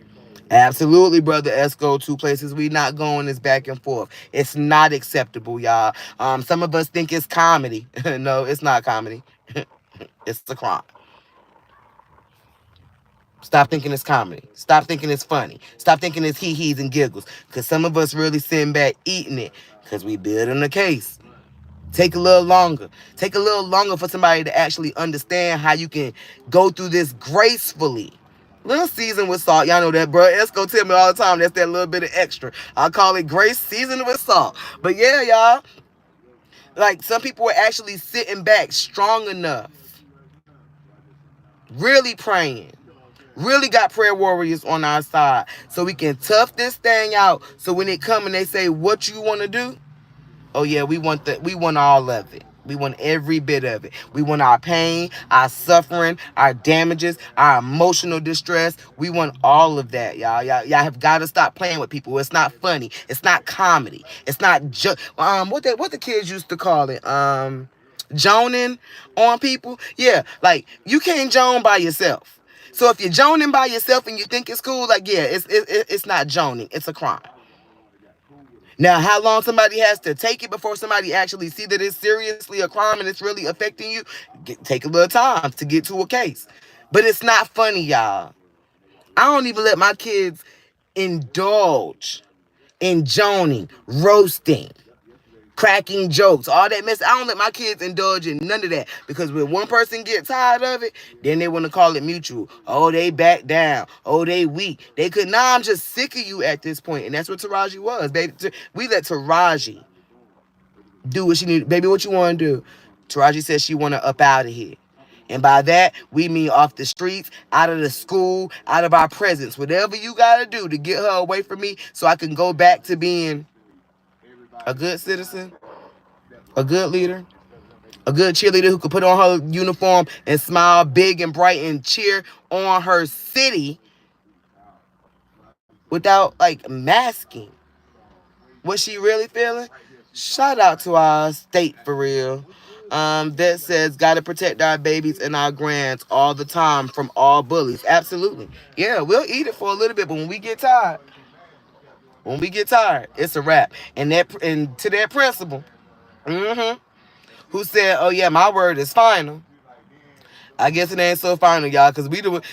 Absolutely, brother Esco. Two places we not going is back and forth. It's not acceptable, y'all. Some of us think it's comedy. No, it's not comedy. It's a crime. Stop thinking it's comedy. Stop thinking it's funny. Stop thinking it's hee-hees and giggles. Because some of us really sitting back eating it because we building a case. Take a little longer. Take a little longer for somebody to actually understand how you can go through this gracefully. Little seasoned with salt. Y'all know that, bro. Esco tell me all the time that's that little bit of extra. I call it grace seasoned with salt. But yeah, y'all. Like, some people were actually sitting back strong enough. Really praying. Really got prayer warriors on our side. So we can tough this thing out. So when they come and they say, what you want to do? Oh yeah, we want all of it. We want every bit of it. We want our pain, our suffering, our damages, our emotional distress. We want all of that, y'all. Y'all have got to stop playing with people. It's not funny. It's not comedy. It's not what the kids used to call it. Joning on people. Yeah, like you can't joan by yourself. So if you're joning by yourself and you think it's cool, like yeah, it's not joning. It's a crime. Now, how long somebody has to take it before somebody actually see that it's seriously a crime and it's really affecting you, take a little time to get to a case. But it's not funny, y'all. I don't even let my kids indulge in joning, roasting, cracking jokes, all that mess. I don't let my kids indulge in none of that because when one person gets tired of it, then they want to call it mutual. Oh, they back down. Oh, they weak. They could. Nah, I'm just sick of you at this point, and that's what Taraji was, baby. We let Taraji do what she need. Baby, what you want to do? Taraji says she want to up out of here. And by that, we mean off the streets, out of the school, out of our presence. Whatever you got to do to get her away from me so I can go back to being a good citizen, a good leader, a good cheerleader who could put on her uniform and smile big and bright and cheer on her city without like masking what she really feeling. Shout out to our state for real. That says gotta protect our babies and our grands all the time from all bullies. Absolutely. Yeah, we'll eat it for a little bit, but when we get tired, it's a wrap. And to that principle, who said, "Oh yeah, my word is final." I guess it ain't so final, y'all, because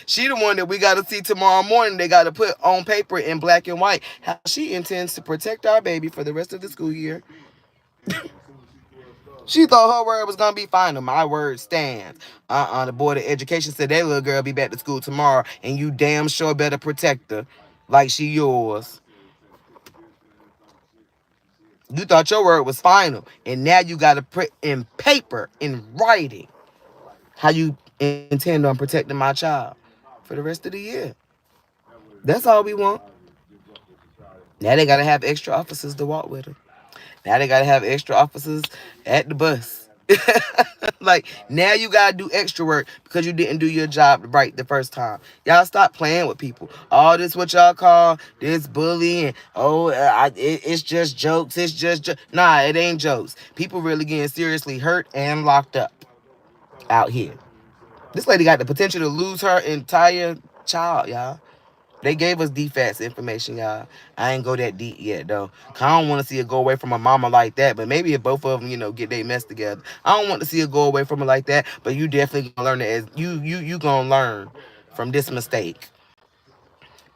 she the one that we got to see tomorrow morning. They got to put on paper in black and white how she intends to protect our baby for the rest of the school year. She thought her word was going to be final. My word stands. The Board of Education said that little girl be back to school tomorrow, and you damn sure better protect her like she yours. You thought your word was final, and now you got to put in paper, in writing, how you intend on protecting my child for the rest of the year. That's all we want. Now they got to have extra officers to walk with her. Now they got to have extra officers at the bus. Like, now you got to do extra work because you didn't do your job right the first time. Y'all stop playing with people. All this what y'all call this bullying. Oh, it's just jokes. It's just nah, it ain't jokes. People really getting seriously hurt and locked up out here. This lady got the potential to lose her entire child, y'all. They gave us DFATS information, y'all. I ain't go that deep yet, though. I don't want to see her go away from a mama like that. But maybe if both of them, get their mess together. I don't want to see her go away from her like that. But you definitely gonna learn it as you gonna learn from this mistake.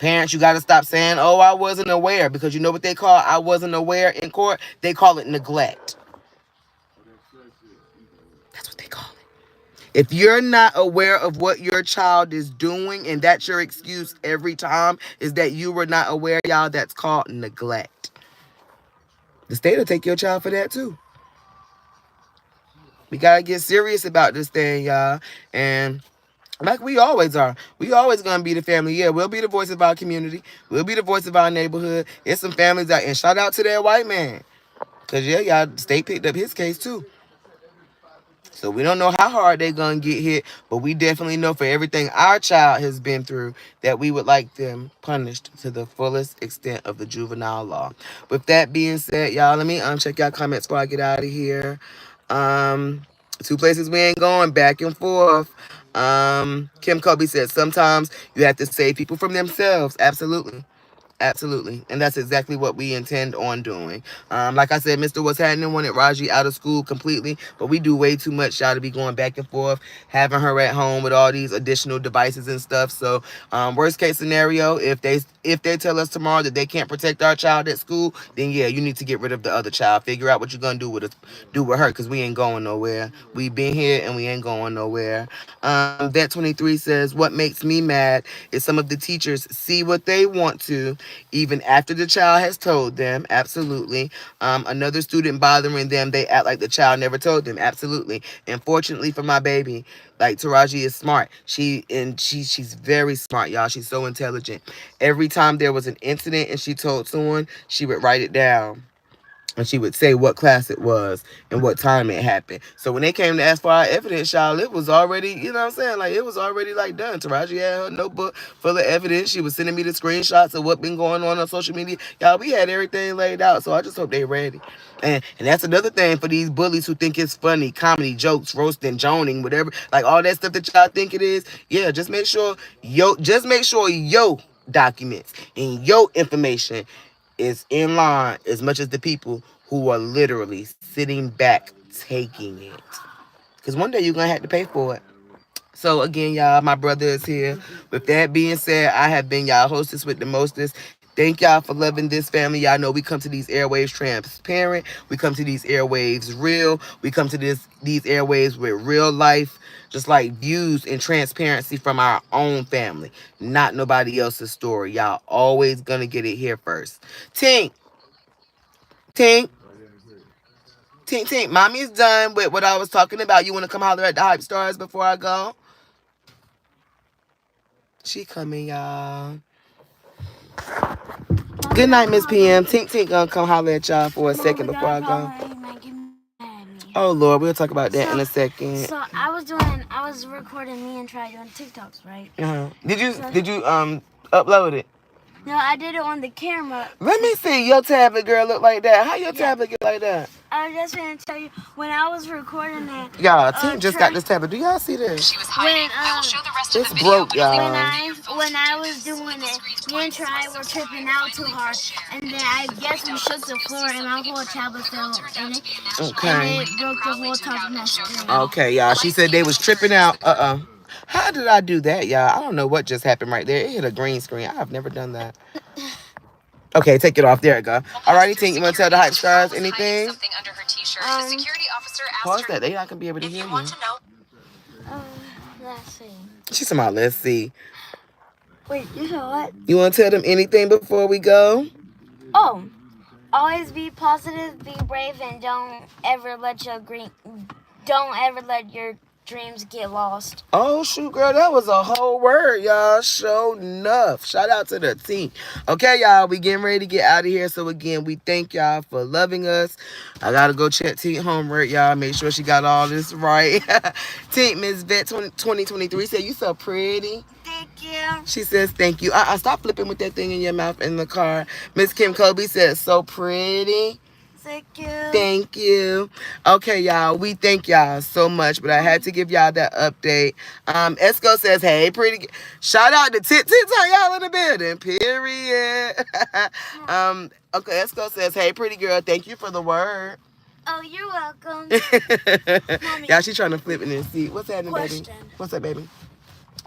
Parents, you got to stop saying, oh, I wasn't aware, because you know what they call I wasn't aware in court? They call it neglect. That's what they call it. If you're not aware of what your child is doing and that's your excuse every time is that you were not aware, y'all, that's called neglect. The state will take your child for that too. We got to get serious about this thing, y'all. And like we always are. We always going to be the family. Yeah, we'll be the voice of our community. We'll be the voice of our neighborhood. It's some families out. And shout out to that white man. Because, yeah, y'all, the state picked up his case, too. So we don't know how hard they're going to get hit. But we definitely know for everything our child has been through that we would like them punished to the fullest extent of the juvenile law. With that being said, y'all, let me check y'all comments before I get out of here. Two places we ain't going, back and forth. Kim Kobe said sometimes you have to save people from themselves. Absolutely. Absolutely. And that's exactly what we intend on doing. Like I said, Mr. What's Happening wanted Raji out of school completely, but we do way too much, y'all, to be going back and forth, having her at home with all these additional devices and stuff. So worst case scenario, if they tell us tomorrow that they can't protect our child at school, then yeah, you need to get rid of the other child. Figure out what you're gonna do with her, because we ain't going nowhere. We've been here and we ain't going nowhere. Vet 23 says, what makes me mad is some of the teachers see what they want to even after the child has told them. Absolutely. Another student bothering them, they act like the child never told them. Absolutely. And fortunately for my baby, like, Taraji is smart. She's very smart, y'all. She's so intelligent. Every time there was an incident and she told someone, she would write it down. And she would say what class it was and what time it happened. So when they came to ask for our evidence, y'all, it was already, you know what I'm saying? Like, it was already, like, done. Taraji had her notebook full of evidence. She was sending me the screenshots of what been going on social media. Y'all, we had everything laid out. So I just hope they ready. And that's another thing for these bullies who think it's funny, comedy, jokes, roasting, joning, whatever. Like, all that stuff that y'all think it is. Yeah, just make sure your documents and your information is in line as much as the people who are literally sitting back taking it. Because one day you're going to have to pay for it. So again, y'all, my brother is here. With that being said, I have been y'all hostess with the mostest. Thank y'all for loving this family. Y'all know we come to these airwaves transparent. We come to these airwaves real. We come to these airwaves with real life, just like views and transparency from our own family, not nobody else's story. Y'all always gonna get it here first. Tink. Mommy's done with what I was talking about. You want to come holler at the Hype Stars before I go? She coming, y'all. Good night, Miss PM. Tink gonna come holler at y'all for a second before I go. Oh Lord, we'll talk about that in a second. So I was recording me and trying doing TikToks, right? Did you upload it? No, I did it on the camera. Let me see your tablet, girl, look like that. How your tablet get like that? I was just going to tell you, when I was recording that... Y'all, Tink just got this tablet. Do y'all see this? She was hiding. I will show the rest it's of the video. Broke, y'all. When I was doing it, me and Try were tripping out too hard. And then I guess we shook the floor and my whole tablet fell in it. Okay. And it broke the whole top of my screen. Okay, y'all. She said they was tripping out. How did I do that, y'all? I don't know what just happened right there. It hit a green screen. I've never done that. Okay, take it off. There it go. Alrighty, Tink, you want to tell the Hype Stars anything? Something under her t-shirt. The security officer asked Pause her, that. They not going to be able to hear if you you. want to know. Let's see. She's talking about, let's see. Wait, you know what? You want to tell them anything before we go? Oh, always be positive, be brave, and don't ever let your dreams get lost. Oh, shoot, girl, that was a whole word, y'all. Show enough. Shout out to the team. Okay, y'all, we getting ready to get out of here. So, again, we thank y'all for loving us. I got to go check Tink homework, y'all. Make sure she got all this right. Tink, Miss Vet 2023 said, you so pretty. Thank you. She says, thank you. Stop flipping with that thing in your mouth in the car. Miss Kim Kobe says, so pretty. Thank you. Thank you. Okay, y'all. We thank y'all so much, but I had to give y'all that update. Esco says, hey, pretty. Shout out to Tit y'all in the building. Period. Okay, Esco says, hey, pretty girl. Thank you for the word. Oh, you're welcome. Y'all, she trying to flip in this seat. What's happening, baby? Question. What's up, baby?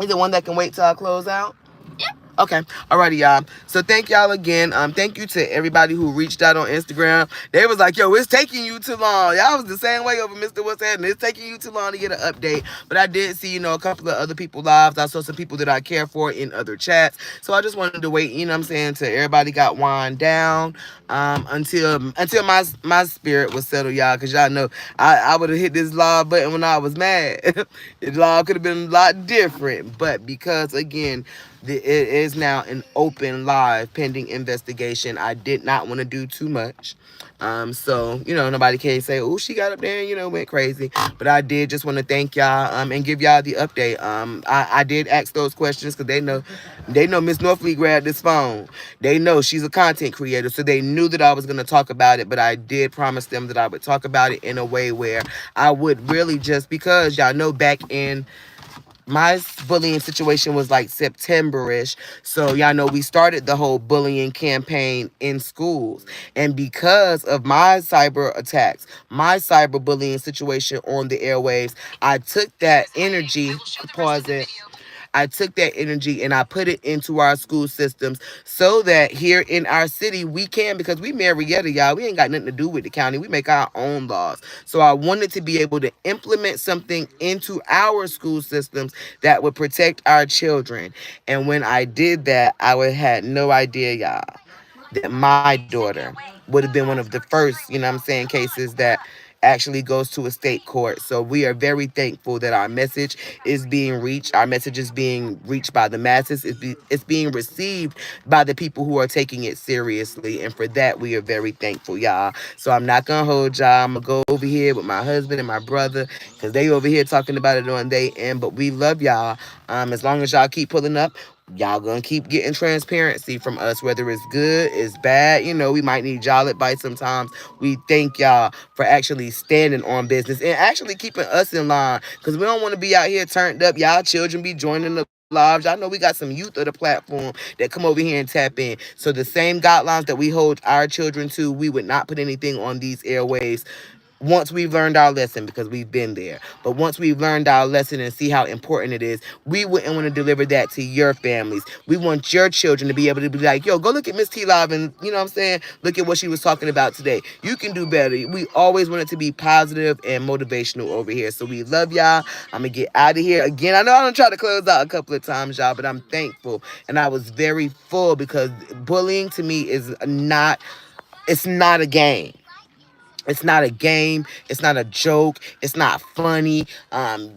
Is it one that can wait till I close out? Yep. Okay. Alrighty, y'all. So thank y'all again. Thank you to everybody who reached out on Instagram. They was like, yo, it's taking you too long. Y'all was the same way over Mr. What's Happening. It's taking you too long to get an update. But I did see, a couple of other people lives. I saw some people that I care for in other chats. So I just wanted to wait, you know what I'm saying, till everybody got wind down. Until my spirit was settled, y'all. Cause y'all know I would have hit this live button when I was mad. The live could have been a lot different. But because again, it is now an open live pending investigation. I did not want to do too much. So, nobody can say, oh, she got up there and, went crazy. But I did just want to thank y'all and give y'all the update. I did ask those questions because they know Miss Northfleet grabbed this phone. They know she's a content creator, so they knew that I was going to talk about it. But I did promise them that I would talk about it in a way where I would really just, because y'all know back in my bullying situation was like September-ish. So y'all know we started the whole bullying campaign in schools. And because of my cyber attacks, my cyber bullying situation on the airwaves, I took that energy, pause it, I took that energy and I put it into our school systems so that here in our city we can, because we Marietta, y'all, we ain't got nothing to do with the county. We make our own laws. So I wanted to be able to implement something into our school systems that would protect our children. And when I did that, had no idea, y'all, that my daughter would have been one of the first, cases that actually goes to a state court. So we are very thankful that our message is being reached. Our message is being reached by the masses. It's being received by the people who are taking it seriously. And for that, we are very thankful, y'all. So I'm not going to hold y'all. I'm going to go over here with my husband and my brother because they over here talking about it on their end. But we love y'all. As long as y'all keep pulling up, y'all gonna keep getting transparency from us, whether it's good, it's bad. We might need y'all advice sometimes. We thank y'all for actually standing on business and actually keeping us in line, because we don't want to be out here turned up. Y'all children be joining the lives. Y'all know we got some youth of the platform that come over here and tap in. So the same guidelines that we hold our children to, we would not put anything on these airways once we've learned our lesson, because we've been there. But once we've learned our lesson and see how important it is, we wouldn't want to deliver that to your families. We want your children to be able to be like, yo, go look at Miss T Live and, look at what she was talking about today. You can do better. We always want it to be positive and motivational over here. So we love y'all. I'm going to get out of here. Again, I know I don't try to close out a couple of times, y'all, but I'm thankful. And I was very full because bullying to me is it's not a game. It's not a game. It's not a joke. It's not funny.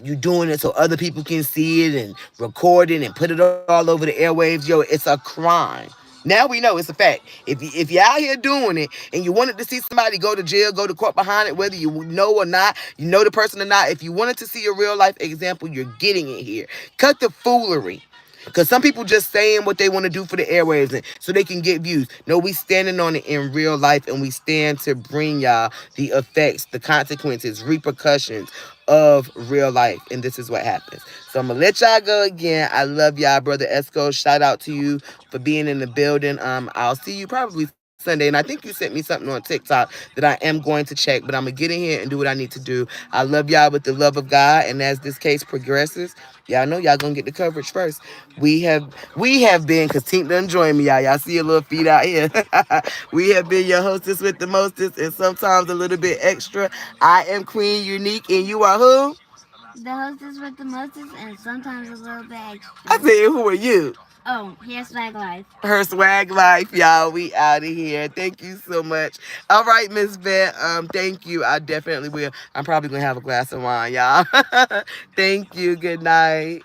You doing it so other people can see it and record it and put it all over the airwaves. Yo, it's a crime. Now we know it's a fact. If you're out here doing it and you wanted to see somebody go to jail, go to court behind it, whether you know or not, you know the person or not, if you wanted to see a real life example, you're getting it here. Cut the foolery. Because some people just saying what they want to do for the airwaves and so they can get views. No, we standing on it in real life, and we stand to bring y'all the effects, the consequences, repercussions of real life. And this is what happens. So I'm going to let y'all go again. I love y'all, Brother Esco. Shout out to you for being in the building. I'll see you probably Sunday, and I think you sent me something on TikTok that I am going to check, but I'm gonna get in here and do what I need to do. I love y'all with the love of God, and as this case progresses, y'all know y'all gonna get the coverage first. We have been, because Tink done join me, y'all. Y'all see your little feet out here. We have been your hostess with the mostest, and sometimes a little bit extra. I am Queen Unique, and you are who? The hostess with the mostest, and sometimes a little bit extra. I said, who are you? Oh, here's Swag Life. Her swag life, y'all. We out of here. Thank you so much. All right, Miss Vet. Thank you. I definitely will. I'm probably gonna have a glass of wine, y'all. Thank you. Good night.